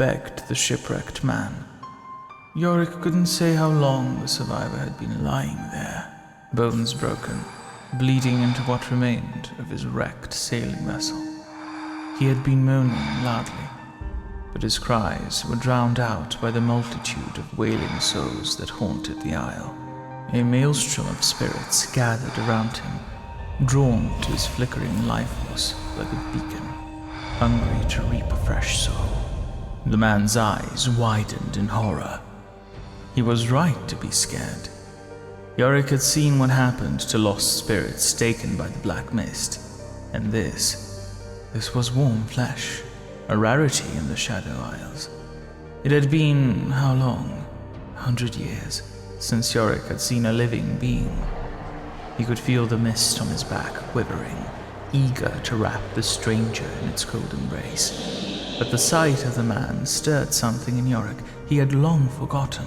begged the shipwrecked man. Yorick couldn't say how long the survivor had been lying there, bones broken, bleeding into what remained of his wrecked sailing vessel. He had been moaning loudly, but his cries were drowned out by the multitude of wailing souls that haunted the isle. A maelstrom of spirits gathered around him, drawn to his flickering life force like a beacon, hungry to reap a fresh soul. The man's eyes widened in horror. He was right to be scared. Yorick had seen what happened to lost spirits taken by the black mist, and this was warm flesh, a rarity in the Shadow Isles. It had been, how long? 100 years, since Yorick had seen a living being. He could feel the mist on his back quivering, eager to wrap the stranger in its cold embrace. But the sight of the man stirred something in Yorick he had long forgotten,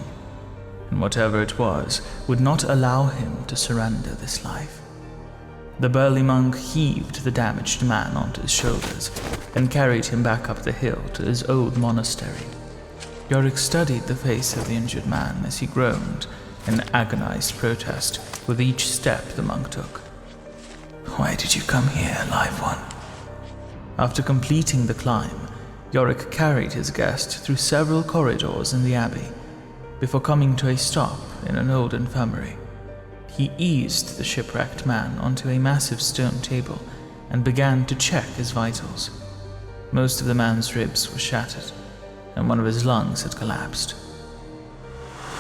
and whatever it was would not allow him to surrender this life. The burly monk heaved the damaged man onto his shoulders and carried him back up the hill to his old monastery. Yorick studied the face of the injured man as he groaned in agonized protest with each step the monk took. "Why did you come here, live one?" After completing the climb, Yorick carried his guest through several corridors in the abbey before coming to a stop in an old infirmary. He eased the shipwrecked man onto a massive stone table and began to check his vitals. Most of the man's ribs were shattered, and one of his lungs had collapsed.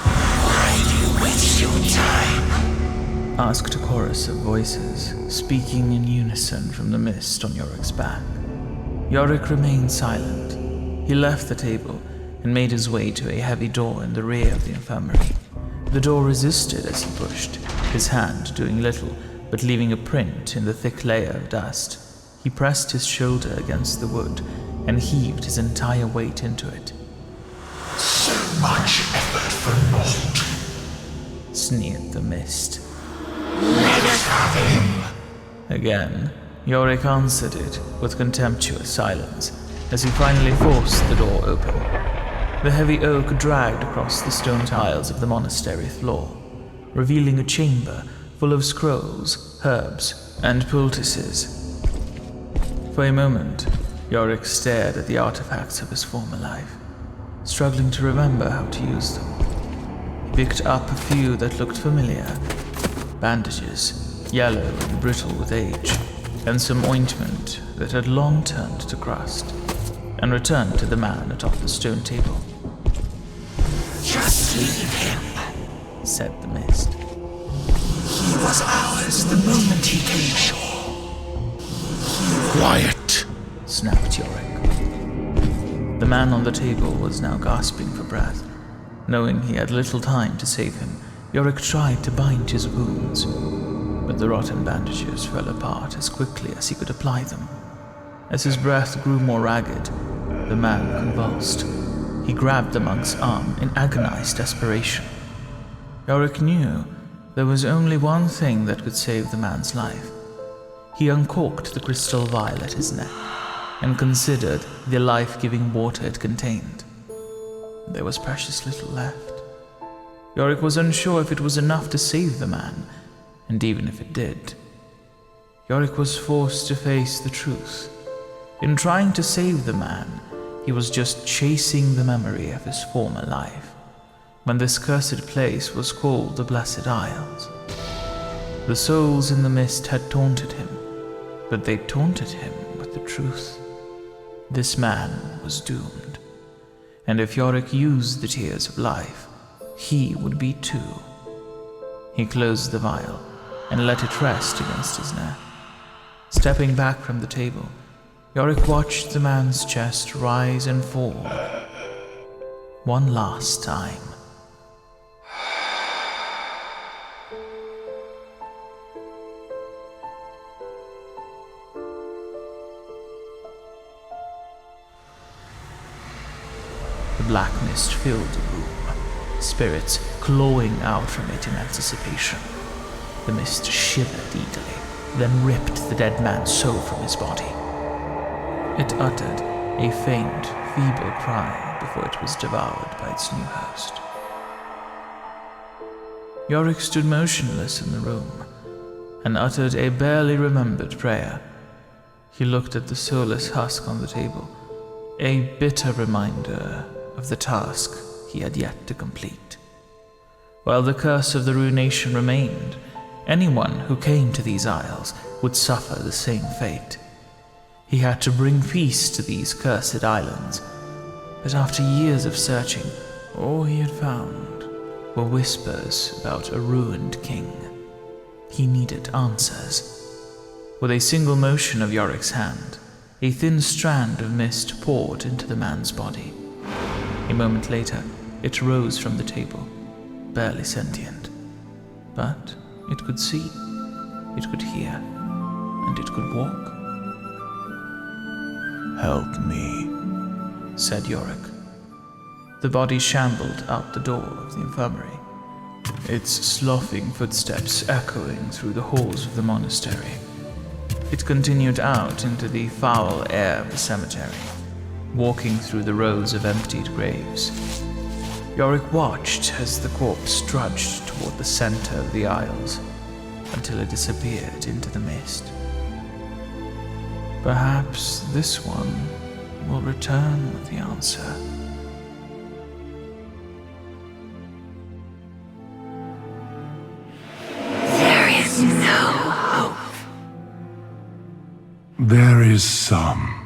"Why do you waste your time?" asked a chorus of voices, speaking in unison from the mist on Yorick's back. Yorick remained silent. He left the table and made his way to a heavy door in the rear of the infirmary. The door resisted as he pushed, his hand doing little but leaving a print in the thick layer of dust. He pressed his shoulder against the wood and heaved his entire weight into it. "So much effort for naught," sneered the mist. "Let us have him." Again, Yorick answered it with contemptuous silence as he finally forced the door open. The heavy oak dragged across the stone tiles of the monastery floor, revealing a chamber full of scrolls, herbs, and poultices. For a moment, Yorick stared at the artifacts of his former life, struggling to remember how to use them. He picked up a few that looked familiar: bandages, yellow and brittle with age, and some ointment that had long turned to crust, and returned to the man atop the stone table. "Just leave him," said the mist. "He was ours the moment he came ashore." "Quiet!" snapped Yorick. The man on the table was now gasping for breath. Knowing he had little time to save him, Yorick tried to bind his wounds, but the rotten bandages fell apart as quickly as he could apply them. As his breath grew more ragged, the man convulsed. He grabbed the monk's arm in agonized desperation. Yorick knew there was only one thing that could save the man's life. He uncorked the crystal vial at his neck and considered the life-giving water it contained. There was precious little left. Yorick was unsure if it was enough to save the man, and even if it did, Yorick was forced to face the truth. In trying to save the man, he was just chasing the memory of his former life, when this cursed place was called the Blessed Isles. The souls in the mist had taunted him, but they taunted him with the truth. This man was doomed, and if Yorick used the tears of life, he would be too. He closed the vial and let it rest against his neck. Stepping back from the table, Yorick watched the man's chest rise and fall one last time. The black mist filled the room, spirits clawing out from it in anticipation. The mist shivered eagerly, then ripped the dead man's soul from his body. It uttered a faint, feeble cry before it was devoured by its new host. Yorick stood motionless in the room and uttered a barely remembered prayer. He looked at the soulless husk on the table, a bitter reminder of the task he had yet to complete. While the curse of the ruination remained, anyone who came to these isles would suffer the same fate. He had to bring peace to these cursed islands, but after years of searching, all he had found were whispers about a ruined king. He needed answers. With a single motion of Yorick's hand, a thin strand of mist poured into the man's body. A moment later, it rose from the table, barely sentient. But it could see, it could hear, and it could walk. "Help me," said Yorick. The body shambled out the door of the infirmary, its sloughing footsteps echoing through the halls of the monastery. It continued out into the foul air of the cemetery, walking through the rows of emptied graves. Yorick watched as the corpse trudged toward the center of the aisles until it disappeared into the mist. Perhaps this one will return with the answer. There is no hope. There is some.